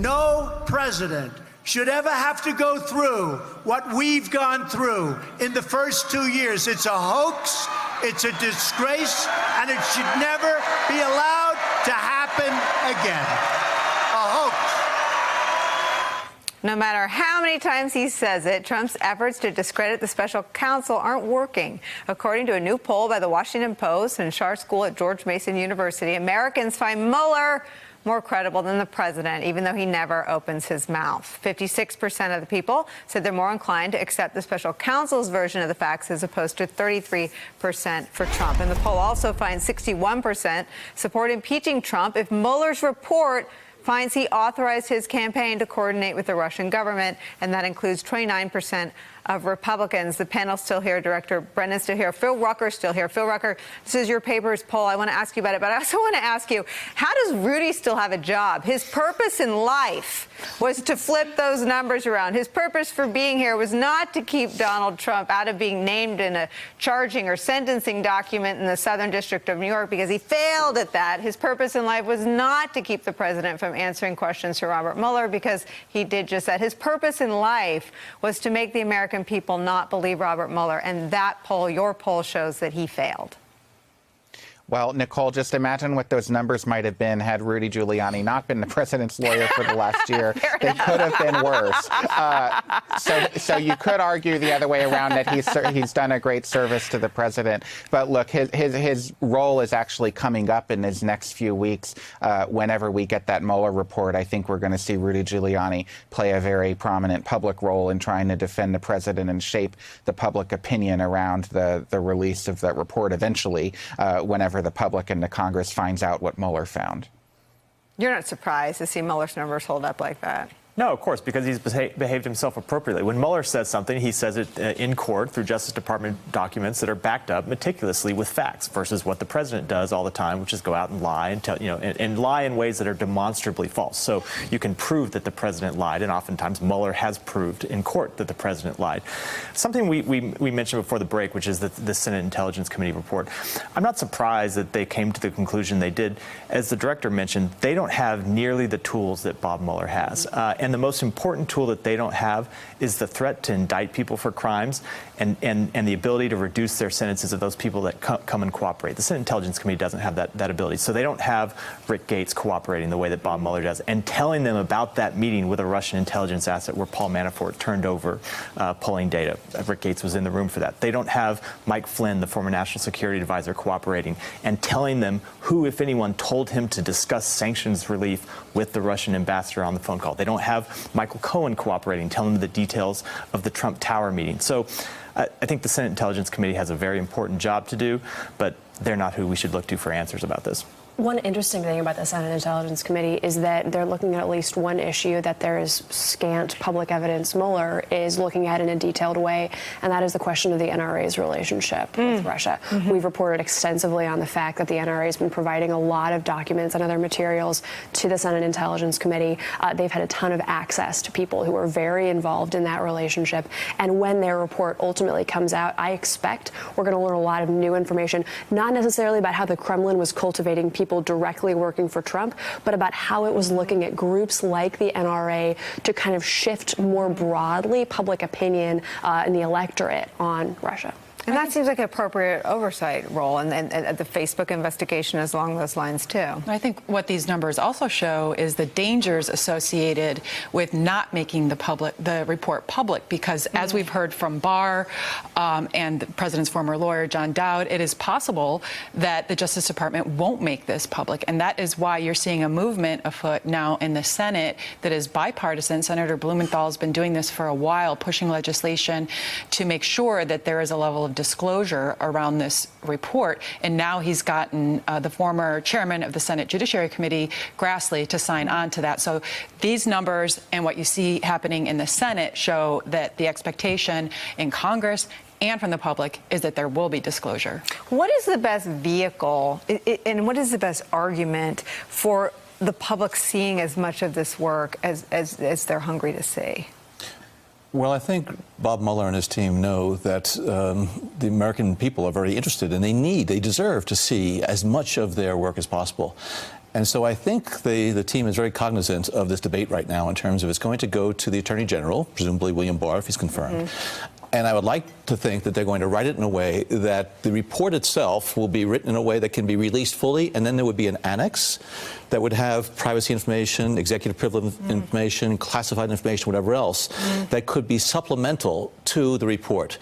No president should ever have to go through what we've gone through in the first 2 years. It's a hoax, it's a disgrace, and it should never be allowed to happen again. A hoax. No matter how many times he says it, Trump's efforts to discredit the special counsel aren't working. According to a new poll by the Washington Post and Schar School at George Mason University, Americans find Mueller more credible than the president, even though he never opens his mouth. 56% of the people said they're more inclined to accept the special counsel's version of the facts as opposed to 33% for Trump. And the poll also finds 61% support impeaching Trump if Mueller's report finds he authorized his campaign to coordinate with the Russian government, and that includes 29% of Republicans. The panel's still here. Director Brendan's still here. Phil Rucker's still here. Phil Rucker, this is your paper's poll. I want to ask you about it, but I also want to ask you, how does Rudy still have a job? His purpose in life was to flip those numbers around. His purpose for being here was not to keep Donald Trump out of being named in a charging or sentencing document in the Southern District of New York because he failed at that. His purpose in life was not to keep the president from answering questions to Robert Mueller because he did just that. His purpose in life was to make the American people not believe Robert Mueller, and that poll, your poll, shows that he failed. Well, Nicole, just imagine what those numbers might have been had Rudy Giuliani not been the president's lawyer for the last year. They could have been worse. So you could argue the other way around that he's done a great service to the president. But look, his role is actually coming up in his next few weeks. Whenever we get that Mueller report, I think we're going to see Rudy Giuliani play a very prominent public role in trying to defend the president and shape the public opinion around the release of that report eventually, whenever the public and the Congress finds out what Mueller found. You're not surprised to see Mueller's numbers hold up like that? No, of course, because he's behaved himself appropriately. When Mueller says something, he says it in court through Justice Department documents that are backed up meticulously with facts versus what the president does all the time, which is go out and lie and tell, and lie in ways that are demonstrably false. So you can prove that the president lied, and oftentimes Mueller has proved in court that the president lied. Something we mentioned before the break, which is the Senate Intelligence Committee report. I'm not surprised that they came to the conclusion they did. As the director mentioned, they don't have nearly the tools that Bob Mueller has. And the most important tool that they don't have is the threat to indict people for crimes and the ability to reduce their sentences of those people that come and cooperate. The Senate Intelligence Committee doesn't have that ability. So they don't have Rick Gates cooperating the way that Bob Mueller does and telling them about that meeting with a Russian intelligence asset where Paul Manafort turned over polling data. Rick Gates was in the room for that. They don't have Mike Flynn, the former national security advisor, cooperating and telling them who, if anyone, told him to discuss sanctions relief with the Russian ambassador on the phone call. They don't have Michael Cohen cooperating, telling them the details of the Trump Tower meeting. So I think the Senate Intelligence Committee has a very important job to do, but they're not who we should look to for answers about this. One interesting thing about the Senate Intelligence Committee is that they're looking at least one issue that there is scant public evidence Mueller is looking at in a detailed way, and that is the question of the NRA's relationship with Russia. We've reported extensively on the fact that the NRA has been providing a lot of documents and other materials to the Senate Intelligence Committee. They've had a ton of access to people who are very involved in that relationship, and when their report ultimately comes out, I expect we're going to learn a lot of new information, not necessarily about how the Kremlin was cultivating people directly working for Trump, but about how it was looking at groups like the NRA to kind of shift more broadly public opinion in the electorate on Russia. And that seems like an appropriate oversight role, and the Facebook investigation is along those lines, too. I think what these numbers also show is the dangers associated with not making the report public, because as we've heard from Barr and the president's former lawyer, John Dowd, it is possible that the Justice Department won't make this public. And that is why you're seeing a movement afoot now in the Senate that is bipartisan. Senator Blumenthal has been doing this for a while, pushing legislation to make sure that there is a level of disclosure around this report, and now he's gotten the former chairman of the Senate Judiciary Committee, Grassley, to sign on to that. So these numbers and what you see happening in the Senate show that the expectation in Congress and from the public is that there will be disclosure. What is the best vehicle and what is the best argument for the public seeing as much of this work as they're hungry to see? Well, I think Bob Mueller and his team know that the American people are very interested, and they deserve to see as much of their work as possible. And so I think the team is very cognizant of this debate right now in terms of it's going to go to the Attorney General, presumably William Barr, if he's confirmed. And I would like to think that they're going to write it in a way that the report itself will be written in a way that can be released fully, and then there would be an annex that would have privacy information, executive privilege information, classified information, whatever else, that could be supplemental to the report.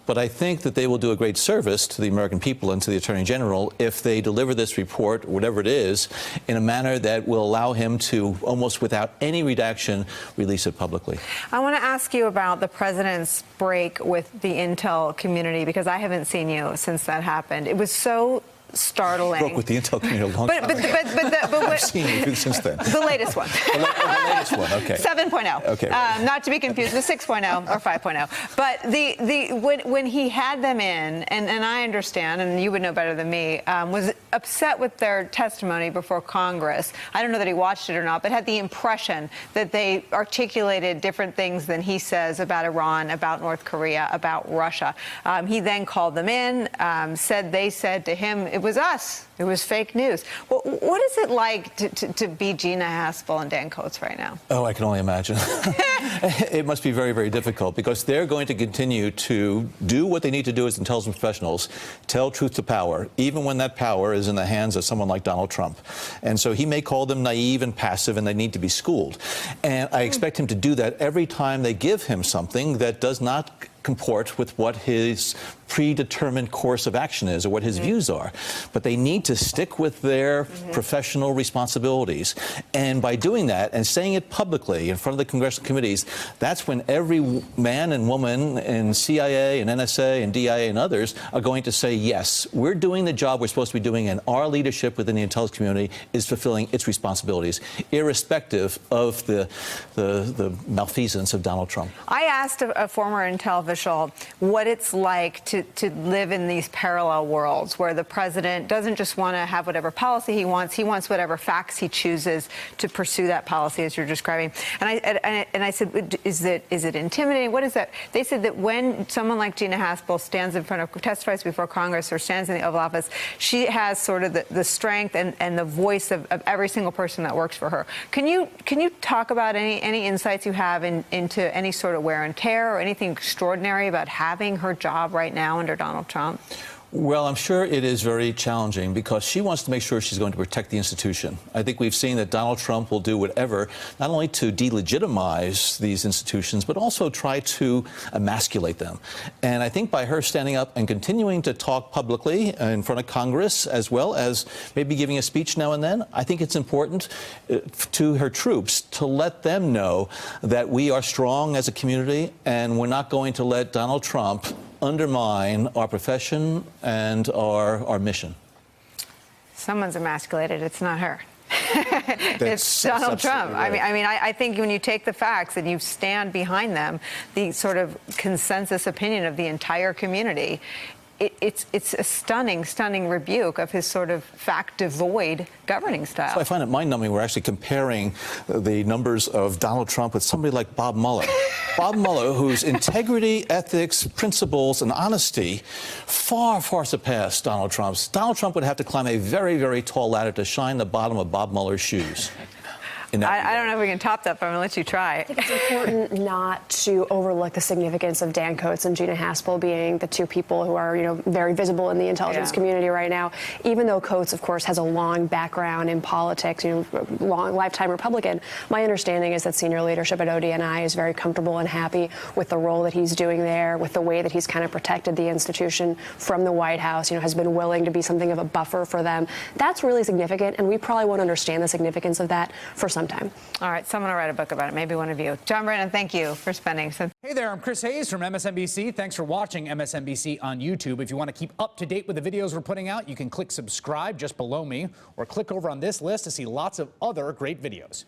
But I think that they will do a great service to the American people and to the Attorney General if they deliver this report, whatever it is, in a manner that will allow him to, almost without any redaction, release it publicly. I want to ask you about the president's break with the intel community, because I haven't seen you since that happened. It was so startling. Broke with the intel community a long time ago. I've seen you since then. The latest one. The latest one, okay. 7.0. Okay. Not to be confused with 6.0 or 5.0. But when he had them in, and I understand, and you would know better than me, was upset with their testimony before Congress. I don't know that he watched it or not, but had the impression that they articulated different things than he says about Iran, about North Korea, about Russia. He then called them in, they said to him, it was us. It was fake news. What is it like to be Gina Haspel and Dan Coats right now? Oh, I can only imagine. It must be very, very difficult because they're going to continue to do what they need to do as intelligence professionals, tell truth to power, even when that power is in the hands of someone like Donald Trump. And so he may call them naive and passive and they need to be schooled. And I expect him to do that every time they give him something that does not comport with what his predetermined course of action is or what his views are. But they need to stick with their professional responsibilities. And by doing that and saying it publicly in front of the congressional committees, that's when every man and woman in CIA and NSA and DIA and others are going to say, yes, we're doing the job we're supposed to be doing, and our leadership within the intelligence community is fulfilling its responsibilities, irrespective of the malfeasance of Donald Trump. I asked a former intel official what it's like to live in these parallel worlds where the president doesn't just want to have whatever policy he wants whatever facts he chooses to pursue that policy, as you're describing. And I said, is it intimidating? What is that? They said that when someone like Gina Haspel stands in front of, testifies before Congress or stands in the Oval Office, she has sort of the strength and the voice of every single person that works for her. Can you talk about any insights you have into any sort of wear and tear or anything extraordinary about having her job right now under Donald Trump? Well, I'm sure it is very challenging because she wants to make sure she's going to protect the institution. I think we've seen that Donald Trump will do whatever, not only to delegitimize these institutions, but also try to emasculate them. And I think by her standing up and continuing to talk publicly in front of Congress, as well as maybe giving a speech now and then, I think it's important to her troops to let them know that we are strong as a community and we're not going to let Donald Trump undermine our profession and our mission. Someone's emasculated. It's not her. It's Donald Trump. Right. I think when you take the facts and you stand behind them, the sort of consensus opinion of the entire community, it's a stunning rebuke of his sort of fact-devoid governing style. So I find it mind-numbing we're actually comparing the numbers of Donald Trump with somebody like Bob Mueller. Bob Mueller, whose integrity, ethics, principles, and honesty far surpass Donald Trump's. Donald Trump would have to climb a very, very tall ladder to shine the bottom of Bob Mueller's shoes. I don't know if we can top that, but I'm going to let you try. I think it's important not to overlook the significance of Dan Coats and Gina Haspel being the two people who are, very visible in the intelligence community right now. Even though Coats, of course, has a long background in politics, long lifetime Republican, my understanding is that senior leadership at ODNI is very comfortable and happy with the role that he's doing there, with the way that he's kind of protected the institution from the White House, has been willing to be something of a buffer for them. That's really significant, and we probably won't understand the significance of that for some time. All right, someone will write a book about it, maybe one of you. John Brennan, thank you for spending some. Hey there, I'm Chris Hayes from MSNBC. Thanks for watching MSNBC on YouTube. If you want to keep up to date with the videos we're putting out, you can click subscribe just below me or click over on this list to see lots of other great videos.